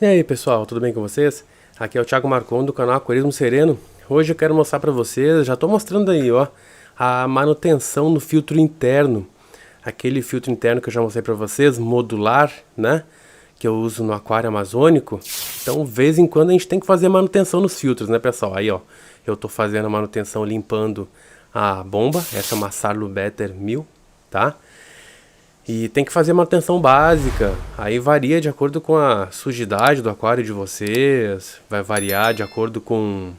E aí pessoal, tudo bem com vocês? Aqui é o Thiago Marcon do canal Aquarismo Sereno. Hoje eu quero mostrar para vocês, já estou mostrando aí, ó, a manutenção no filtro interno. Aquele filtro interno que eu já mostrei para vocês, modular, né? Que eu uso no aquário amazônico. Então, de vez em quando a gente tem que fazer manutenção nos filtros, né, pessoal? Aí, ó, eu estou fazendo a manutenção limpando a bomba. Essa é uma Sarlo Better 1000, tá? E tem que fazer manutenção básica, aí varia de acordo com a sujidade do aquário de vocês, vai variar de acordo com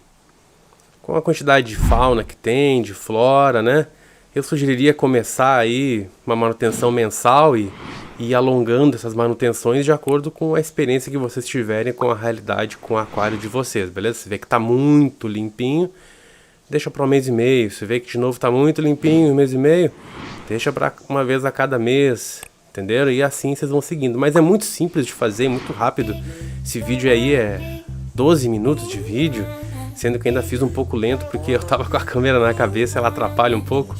a quantidade de fauna que tem, de flora, né? Eu sugeriria começar aí uma manutenção mensal e ir alongando essas manutenções de acordo com a experiência que vocês tiverem com a realidade com o aquário de vocês, beleza? Você vê que tá muito limpinho, deixa para um mês e meio. Você vê que de novo tá muito limpinho, um mês e meio, deixa para uma vez a cada mês, entenderam? E assim vocês vão seguindo. Mas é muito simples de fazer, muito rápido. Esse vídeo aí é 12 minutos de vídeo, sendo que ainda fiz um pouco lento porque eu tava com a câmera na cabeça, ela atrapalha um pouco.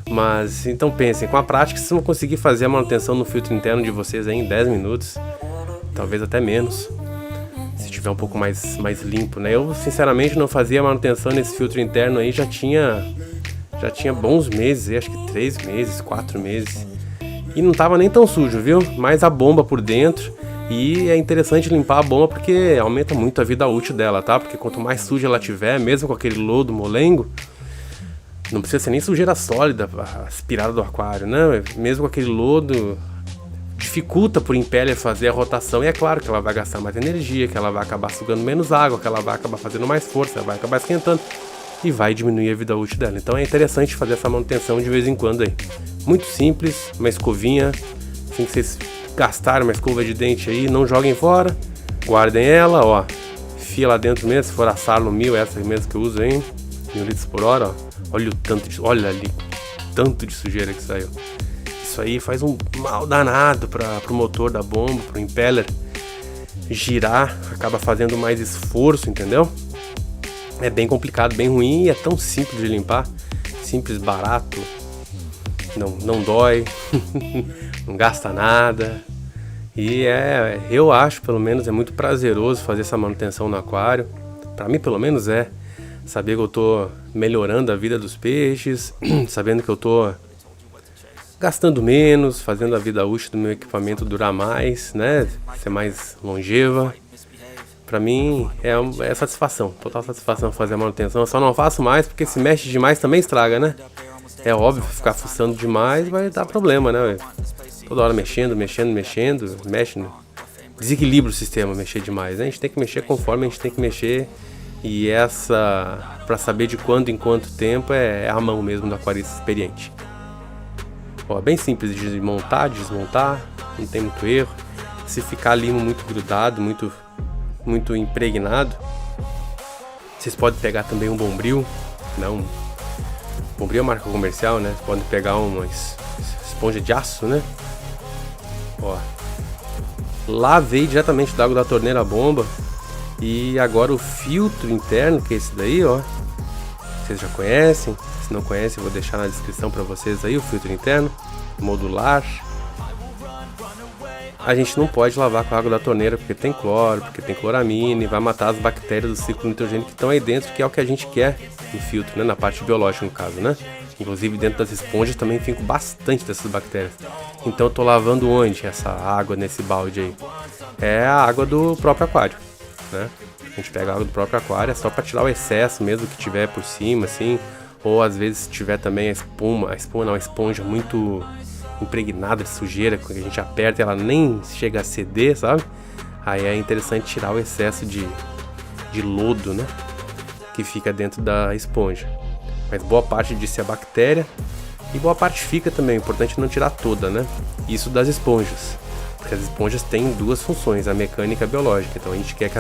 Mas então pensem, com a prática vocês vão conseguir fazer a manutenção no filtro interno de vocês aí em 10 minutos, talvez até menos, se tiver um pouco mais limpo, né? Eu sinceramente não fazia manutenção nesse filtro interno aí, já tinha bons meses, acho que 3 meses, 4 meses. E não tava nem tão sujo, viu? Mais a bomba por dentro. E é interessante limpar a bomba porque aumenta muito a vida útil dela, tá? Porque quanto mais suja ela tiver, mesmo com aquele lodo molengo, não precisa ser nem sujeira sólida aspirada do aquário, né? Mesmo com aquele lodo, dificulta pro impeller fazer a rotação. E é claro que ela vai gastar mais energia, que ela vai acabar sugando menos água, que ela vai acabar fazendo mais força, ela vai acabar esquentando e vai diminuir a vida útil dela. Então é interessante fazer essa manutenção de vez em quando aí. Muito simples, uma escovinha, assim que vocês gastarem uma escova de dente aí, não joguem fora, guardem ela, ó, enfia lá dentro mesmo, se for a Sarlo 1000, essa mesmo que eu uso aí, 1000 litros por hora, ó. Olha o tanto de, olha ali, tanto de sujeira que saiu. Isso aí faz um mal danado pro motor da bomba, pro impeller girar, acaba fazendo mais esforço, entendeu? É bem complicado, bem ruim e é tão simples de limpar. Simples, barato, não dói, não gasta nada. E eu acho, pelo menos, é muito prazeroso fazer essa manutenção no aquário. Pra mim, pelo menos, saber que eu tô melhorando a vida dos peixes, sabendo que eu tô gastando menos, fazendo a vida útil do meu equipamento durar mais, né? Ser mais longeva. Pra mim é satisfação, total satisfação fazer a manutenção. Eu só não faço mais porque se mexe demais também estraga, né? É óbvio, ficar fuçando demais vai dar problema, né? Toda hora mexendo, mexe, né? Desequilibra o sistema mexer demais, né? A gente tem que mexer conforme a gente tem que mexer. E pra saber de quanto em quanto tempo, é a mão mesmo do aquarista experiente. Ó, bem simples de montar, desmontar, não tem muito erro. Se ficar limo muito grudado, muito impregnado, vocês podem pegar também um Bombril, não, Bombril é marca comercial, né? Podem pegar uma esponja de aço, né? Ó, lavei diretamente da água da torneira a bomba. E agora o filtro interno, que é esse daí, ó, vocês já conhecem. Se não conhecem, eu vou deixar na descrição para vocês aí o filtro interno modular. A gente não pode lavar com a água da torneira porque tem cloro, porque tem cloramina e vai matar as bactérias do ciclo nitrogênio que estão aí dentro, que é o que a gente quer no filtro, né? Na parte biológica, no caso, né? Inclusive dentro das esponjas também fica bastante dessas bactérias. Então eu tô lavando onde essa água nesse balde aí? É a água do próprio aquário, né? A gente pega a água do próprio aquário, é só para tirar o excesso mesmo que tiver por cima, assim. Ou às vezes se tiver também a esponja muito impregnada de sujeira, que a gente aperta e ela nem chega a ceder, sabe? Aí é interessante tirar o excesso de lodo, né? Que fica dentro da esponja. Mas boa parte disso é bactéria e boa parte fica também. O importante é não tirar toda, né? Isso das esponjas. Porque as esponjas têm duas funções, a mecânica e a biológica. Então a gente quer que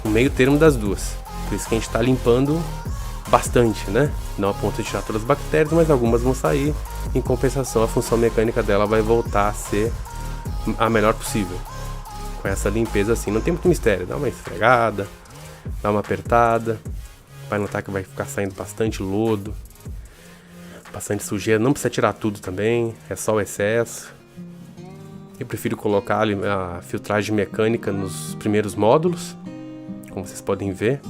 o meio termo das duas. Por isso que a gente está limpando bastante, né? Não a ponto de tirar todas as bactérias, mas algumas vão sair. Em compensação, a função mecânica dela vai voltar a ser a melhor possível. Com essa limpeza assim, não tem muito mistério. Dá uma esfregada, dá uma apertada. Vai notar que vai ficar saindo bastante lodo, bastante sujeira. Não precisa tirar tudo também, é só o excesso. Eu prefiro colocar a filtragem mecânica nos primeiros módulos, como vocês podem ver.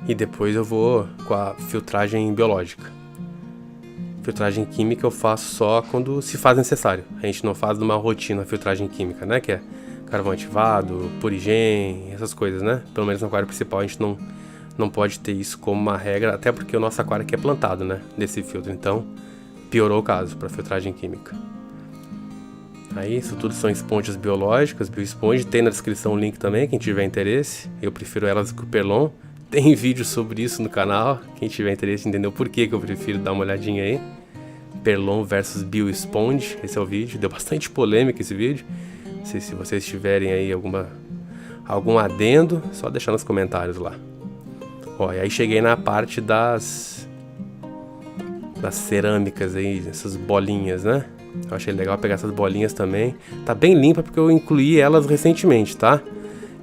E depois eu vou com a filtragem biológica. Filtragem química eu faço só quando se faz necessário. A gente não faz numa rotina a filtragem química, né? Que é carvão ativado, purigem, essas coisas, né? Pelo menos no aquário principal a gente não pode ter isso como uma regra, até porque o nosso aquário aqui é plantado, né? Desse filtro, então piorou o caso para filtragem química. Aí isso tudo são esponjas biológicas, bioesponja. Tem na descrição o link também, quem tiver interesse. Eu prefiro elas do que o Perlon. Tem vídeo sobre isso no canal, quem tiver interesse em entender o porquê que eu prefiro, dar uma olhadinha aí. Perlon versus Bioesponge, esse é o vídeo. Deu bastante polêmica esse vídeo. Não sei se vocês tiverem aí algum adendo, só deixar nos comentários lá. Ó, e aí cheguei na parte das cerâmicas aí, essas bolinhas, né? Eu achei legal pegar essas bolinhas também. Tá bem limpa porque eu incluí elas recentemente, tá?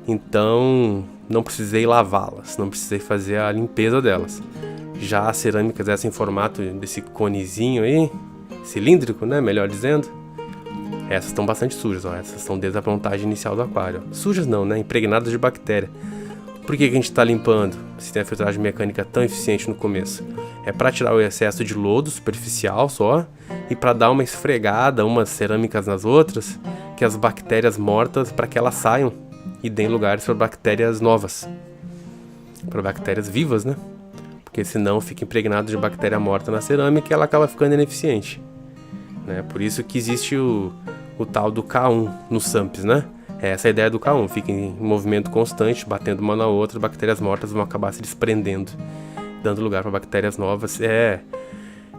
Então não precisei lavá-las, não precisei fazer a limpeza delas. Já as cerâmicas, essa em formato desse conezinho aí, cilíndrico, né? Melhor dizendo. Essas estão bastante sujas, ó. Essas são desde a montagem inicial do aquário. Ó. Sujas não, né? Impregnadas de bactéria. Por que a gente está limpando se tem a filtragem mecânica tão eficiente no começo? É para tirar o excesso de lodo superficial só e para dar uma esfregada, umas cerâmicas nas outras, que as bactérias mortas, para que elas saiam e deem lugares para bactérias novas, para bactérias vivas, né? Porque senão fica impregnado de bactéria morta na cerâmica e ela acaba ficando ineficiente, né? Por isso que existe o tal do K1 nos SAMPs, né? Essa é a ideia do K1, fica em movimento constante, batendo uma na outra, as bactérias mortas vão acabar se desprendendo, dando lugar para bactérias novas. É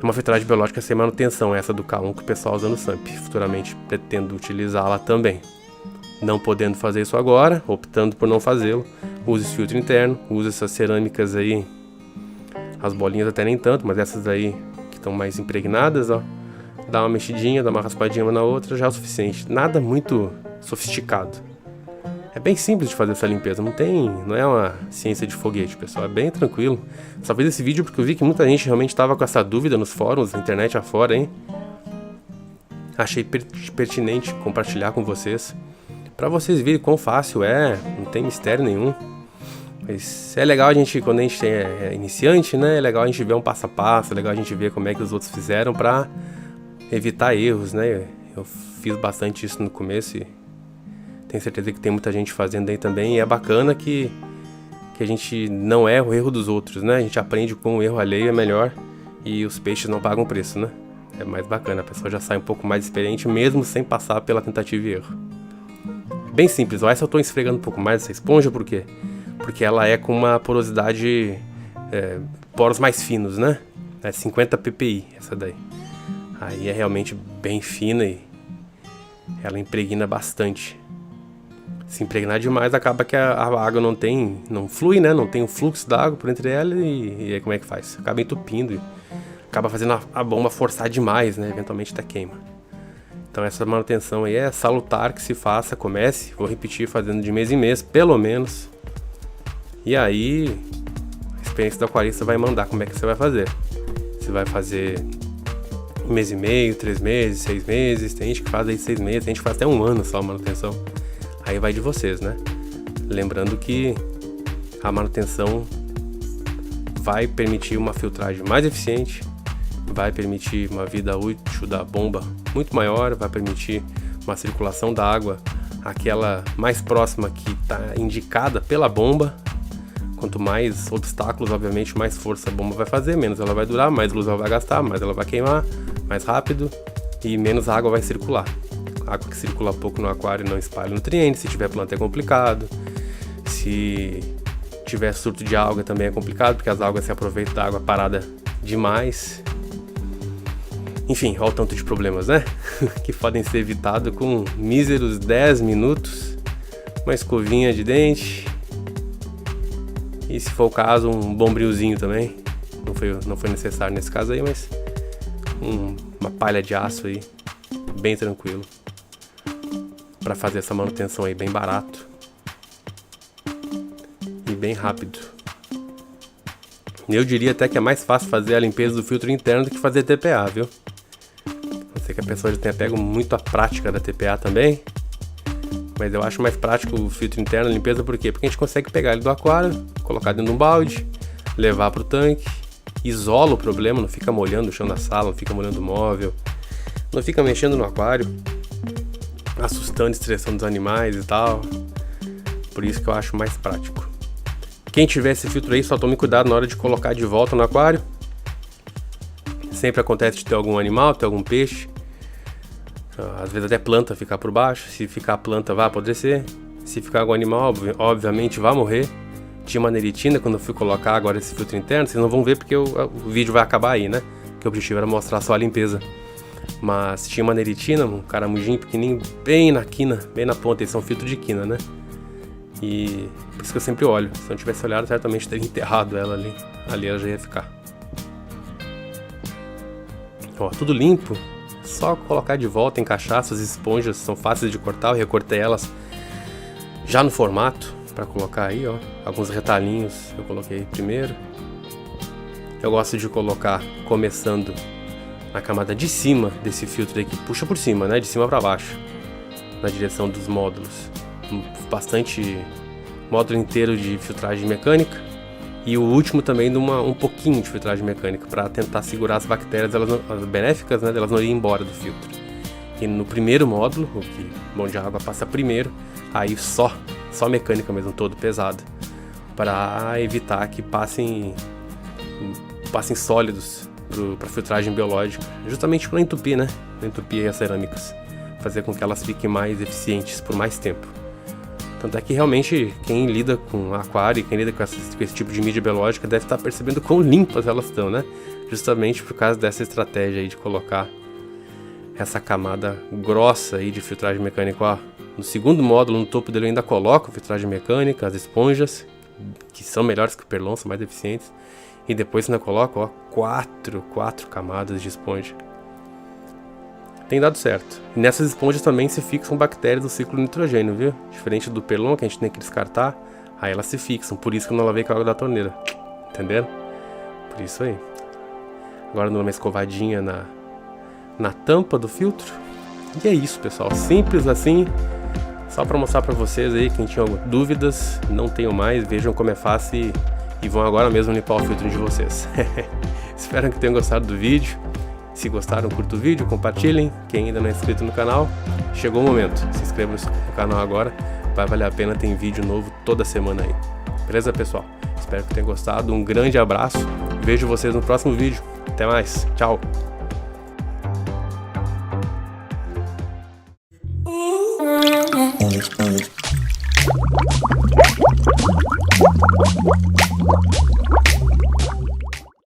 uma filtragem biológica sem manutenção, essa do K1 que o pessoal usa no SAMP. Futuramente pretendo utilizá-la também. Não podendo fazer isso agora, optando por não fazê-lo, use esse filtro interno, use essas cerâmicas aí, as bolinhas até nem tanto, mas essas aí que estão mais impregnadas, ó. Dá uma mexidinha, dá uma raspadinha uma na outra, já é o suficiente. Nada muito sofisticado. É bem simples de fazer essa limpeza, não é uma ciência de foguete, pessoal, é bem tranquilo. Só fiz esse vídeo porque eu vi que muita gente realmente estava com essa dúvida nos fóruns, na internet afora, hein? Achei pertinente compartilhar com vocês, para vocês verem quão fácil é, não tem mistério nenhum. Mas é legal a gente, quando a gente é iniciante, né? É legal a gente ver um passo a passo, é legal a gente ver como é que os outros fizeram para evitar erros, né? Eu fiz bastante isso no começo e tenho certeza que tem muita gente fazendo aí também. E é bacana que a gente não erra o erro dos outros, né? A gente aprende com o erro alheio, é melhor. E os peixes não pagam preço, né? É mais bacana, a pessoa já sai um pouco mais experiente, mesmo sem passar pela tentativa e erro. Bem simples, ó, essa eu tô esfregando um pouco mais essa esponja, por quê? Porque ela é com uma porosidade, poros mais finos, né? É 50 ppi essa daí. Aí é realmente bem fina e ela impregna bastante. Se impregnar demais, acaba que a água não flui, né? Não tem o fluxo da água por entre ela e aí como é que faz? Acaba entupindo e acaba fazendo a bomba forçar demais, né? Eventualmente até queima. Então essa manutenção aí é salutar que se faça, comece, vou repetir, fazendo de mês em mês, pelo menos. E aí, a experiência do aquarista vai mandar como é que você vai fazer. Você vai fazer 1 mês e meio, 3 meses, 6 meses, tem gente que faz aí 6 meses, tem gente que faz até 1 ano só a manutenção. Aí vai de vocês, né? Lembrando que a manutenção vai permitir uma filtragem mais eficiente, vai permitir uma vida útil da bomba muito maior, vai permitir uma circulação da água, aquela mais próxima que está indicada pela bomba. Quanto mais obstáculos, obviamente, mais força a bomba vai fazer, menos ela vai durar, mais luz ela vai gastar, mais ela vai queimar, mais rápido e menos água vai circular. Água que circula pouco no aquário não espalha nutrientes, se tiver planta é complicado, se tiver surto de alga também é complicado, porque as algas se aproveitam da água parada demais. Enfim, olha o tanto de problemas, né? Que podem ser evitados com míseros 10 minutos, uma escovinha de dente e, se for o caso, um bombrilzinho também. Não foi necessário nesse caso aí, mas uma palha de aço aí, bem tranquilo, para fazer essa manutenção aí bem barato e bem rápido. Eu diria até que é mais fácil fazer a limpeza do filtro interno do que fazer TPA, viu? Sei que a pessoa já tenha pego muito a prática da TPA também, mas eu acho mais prático o filtro interno, a limpeza, por quê? Porque a gente consegue pegar ele do aquário, colocar dentro de um balde, levar pro tanque, isola o problema, não fica molhando o chão da sala, não fica molhando o móvel, não fica mexendo no aquário, assustando, estressando os animais e tal. Por isso que eu acho mais prático. Quem tiver esse filtro aí, só tome cuidado na hora de colocar de volta no aquário. Sempre acontece de ter algum animal, ter algum peixe. Às vezes até planta ficar por baixo. Se ficar planta, vai apodrecer. Se ficar algum animal, obviamente vai morrer. Tinha uma neritina quando eu fui colocar agora esse filtro interno. Vocês não vão ver porque o vídeo vai acabar aí, né? Porque o objetivo era mostrar só a limpeza. Mas tinha uma neritina, um caramujinho pequenininho, bem na quina, bem na ponta. Esse é um filtro de quina, né? E por isso que eu sempre olho. Se eu não tivesse olhado, certamente teria enterrado ela ali. Ali ela já ia ficar. Ó, tudo limpo. Só colocar de volta, encaixar. Essas esponjas são fáceis de cortar. Eu recortei elas já no formato para colocar aí, ó. Alguns retalhinhos eu coloquei primeiro. Eu gosto de colocar começando na camada de cima desse filtro aí que puxa por cima, né? De cima para baixo, na direção dos módulos. Bastante módulo inteiro de filtragem mecânica e o último também de um pouquinho de filtragem mecânica para tentar segurar as bactérias, as benéficas, né? Elas não irem embora do filtro. E no primeiro módulo, onde a água passa primeiro, aí só mecânica mesmo, todo pesado, para evitar que passem sólidos para filtragem biológica, justamente para entupir, né? Entupir as cerâmicas, fazer com que elas fiquem mais eficientes por mais tempo. Tanto é que realmente quem lida com aquário, quem lida com esse tipo de mídia biológica deve estar percebendo quão limpas elas estão, né? Justamente por causa dessa estratégia aí de colocar essa camada grossa aí de filtragem mecânica. Ó, no segundo módulo, no topo dele eu ainda coloco filtragem mecânica, as esponjas, que são melhores que o Perlon, são mais eficientes. E depois ainda coloco, ó, quatro camadas de esponja. Tem dado certo. E nessas esponjas também se fixam bactérias do ciclo do nitrogênio, viu? Diferente do Perlon, que a gente tem que descartar, aí elas se fixam. Por isso que eu não lavei com a água da torneira. Entenderam? Por isso aí. Agora dando uma escovadinha na tampa do filtro. E é isso, pessoal. Simples assim. Só para mostrar para vocês aí, quem tinha dúvidas, não tenham mais. Vejam como é fácil e vão agora mesmo limpar o filtro de vocês. Espero que tenham gostado do vídeo. Se gostaram, curta o vídeo, compartilhem. Quem ainda não é inscrito no canal, chegou o momento. Se inscreva no canal agora, vai valer a pena, tem vídeo novo toda semana aí. Beleza, pessoal? Espero que tenham gostado. Um grande abraço. Vejo vocês no próximo vídeo. Até mais. Tchau.